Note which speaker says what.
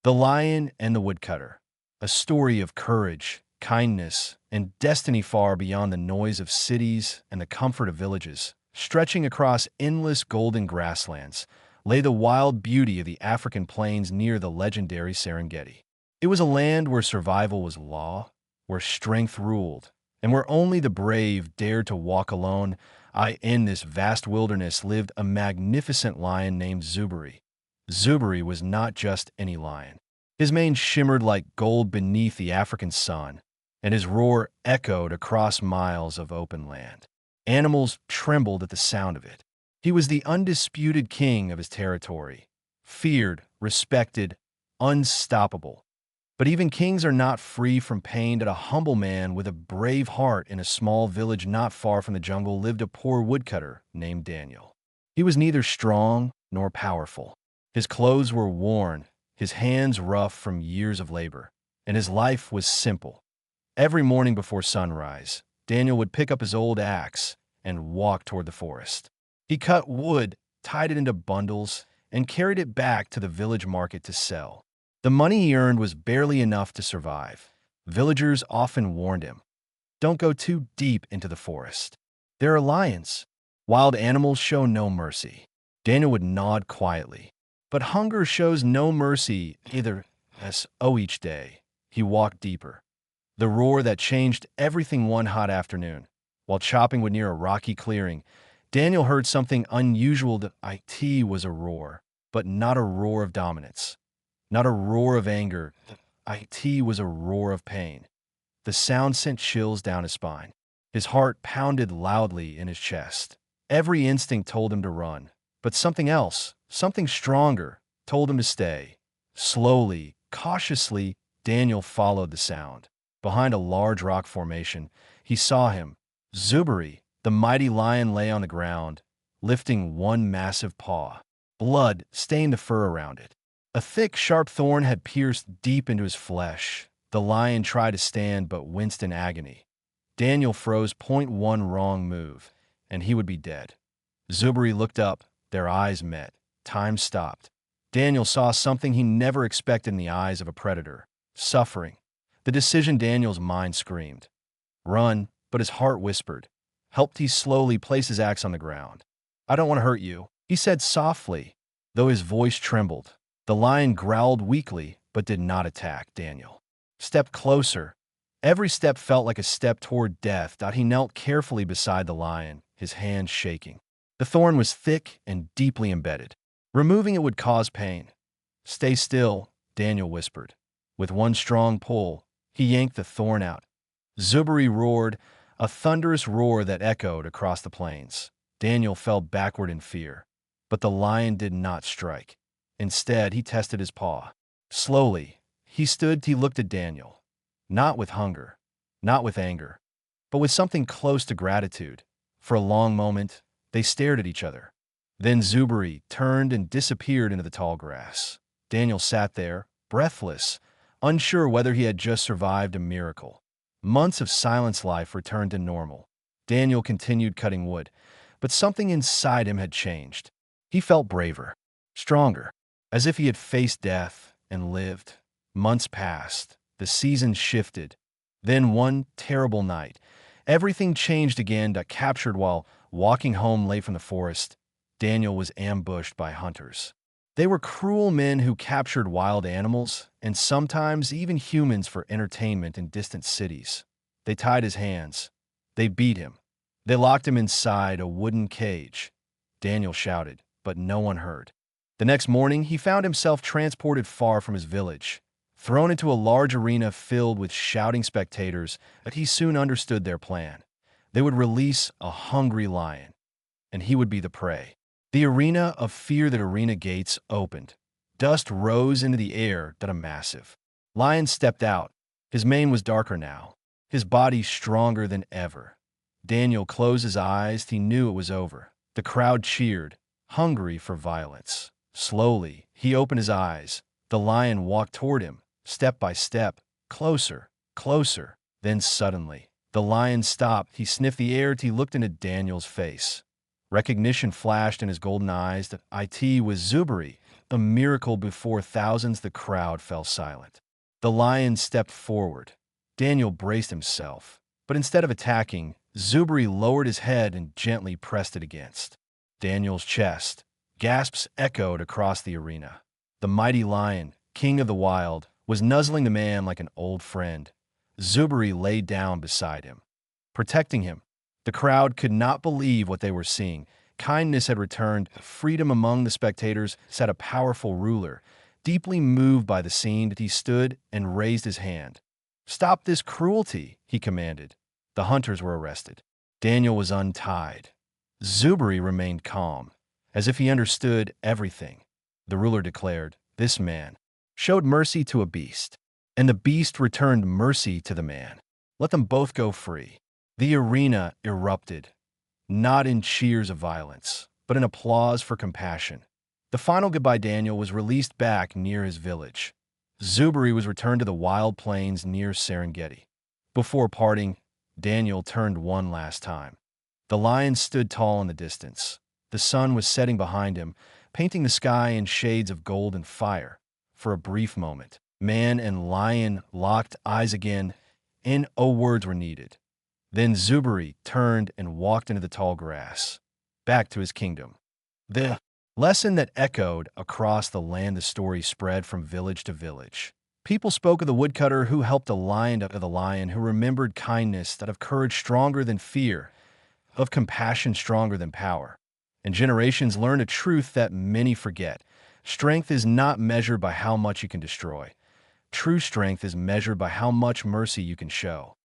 Speaker 1: The Lion and the Woodcutter, a story of courage, kindness, and destiny far beyond the noise of cities and the comfort of villages. Stretching across endless golden grasslands, lay the wild beauty of the African plains near the legendary Serengeti. It was a land where survival was law, where strength ruled, and where only the brave dared to walk alone. In this vast wilderness lived a magnificent lion named Zubiri. Zubiri was not just any lion. His mane shimmered like gold beneath the African sun, and his roar echoed across miles of open land. Animals trembled at the sound of it. He was the undisputed king of his territory, feared, respected, unstoppable. But even kings are not free from pain. At a humble man with a brave heart in a small village not far from the jungle lived a poor woodcutter named Daniel. He was neither strong nor powerful. His clothes were worn, his hands rough from years of labor, and his life was simple. Every morning before sunrise, Daniel would pick up his old axe and walk toward the forest. He cut wood, tied it into bundles, and carried it back to the village market to sell. The money he earned was barely enough to survive. Villagers often warned him, "Don't go too deep into the forest. There are lions. Wild animals show no mercy." Daniel would nod quietly. But hunger shows no mercy either. Each day, he walked deeper. The roar that changed everything one hot afternoon. While chopping wood near a rocky clearing, Daniel heard something unusual. It was a roar, but not a roar of dominance, not a roar of anger. It was a roar of pain. The sound sent chills down his spine. His heart pounded loudly in his chest. Every instinct told him to run, but something else, something stronger, told him to stay. Slowly, cautiously, Daniel followed the sound. Behind a large rock formation, he saw him. Zubiri, the mighty lion, lay on the ground, lifting one massive paw. Blood stained the fur around it. A thick, sharp thorn had pierced deep into his flesh. The lion tried to stand but winced in agony. Daniel froze. One wrong move, and he would be dead. Zubiri looked up. Their eyes met. Time stopped. Daniel saw something he never expected in the eyes of a predator: suffering. The decision Daniel's mind screamed. Run, but his heart whispered. Helped he slowly place his axe on the ground. "I don't want to hurt you," he said softly, though his voice trembled. The lion growled weakly, but did not attack. Daniel stepped closer. Every step felt like a step toward death. He knelt carefully beside the lion, his hands shaking. The thorn was thick and deeply embedded. Removing it would cause pain. "Stay still," Daniel whispered. With one strong pull, he yanked the thorn out. Zubiri roared, a thunderous roar that echoed across the plains. Daniel fell backward in fear, but the lion did not strike. Instead, he tested his paw. Slowly, he stood. He looked at Daniel, not with hunger, not with anger, but with something close to gratitude. For a long moment, they stared at each other. Then Zubiri turned and disappeared into the tall grass. Daniel sat there, breathless, unsure whether he had just survived a miracle. Months of silence. Life returned to normal. Daniel continued cutting wood, but something inside him had changed. He felt braver, stronger, as if he had faced death and lived. Months passed. The seasons shifted. Then one terrible night, everything changed again. Captured while walking home late from the forest, Daniel was ambushed by hunters. They were cruel men who captured wild animals, and sometimes even humans, for entertainment in distant cities. They tied his hands. They beat him. They locked him inside a wooden cage. Daniel shouted, but no one heard. The next morning, he found himself transported far from his village, thrown into a large arena filled with shouting spectators. But he soon understood their plan. They would release a hungry lion, and he would be the prey. The arena of fear. The arena gates opened. Dust rose into the air. A massive lion stepped out. His mane was darker now, his body stronger than ever. Daniel closed his eyes. He knew it was over. The crowd cheered, hungry for violence. Slowly, he opened his eyes. The lion walked toward him, step by step, closer, closer. Then suddenly, the lion stopped. He sniffed the air. He looked into Daniel's face. Recognition flashed in his golden eyes. It was Zubiri, a miracle before thousands. The crowd fell silent. The lion stepped forward. Daniel braced himself, but instead of attacking, Zubri lowered his head and gently pressed it against Daniel's chest. Gasps echoed across the arena. The mighty lion, king of the wild, was nuzzling the man like an old friend. Zubri lay down beside him, protecting him. The crowd could not believe what they were seeing. Kindness had returned. Freedom among the spectators sat a powerful ruler. Deeply moved by the scene, he stood and raised his hand. "Stop this cruelty," he commanded. The hunters were arrested. Daniel was untied. Zubri remained calm, as if he understood everything. The ruler declared, "This man showed mercy to a beast, and the beast returned mercy to the man. Let them both go free." The arena erupted, not in cheers of violence, but in applause for compassion. The final goodbye. Daniel was released back near his village. Zubri was returned to the wild plains near Serengeti. Before parting, Daniel turned one last time. The lion stood tall in the distance. The sun was setting behind him, painting the sky in shades of gold and fire. For a brief moment, man and lion locked eyes again, and no words were needed. Then Zubri turned and walked into the tall grass, back to his kingdom. The lesson that echoed across the land. The story spread from village to village. People spoke of the woodcutter who helped a lion, of the lion who remembered kindness, that of courage stronger than fear, of compassion stronger than power. And generations learned a truth that many forget. Strength is not measured by how much you can destroy. True strength is measured by how much mercy you can show.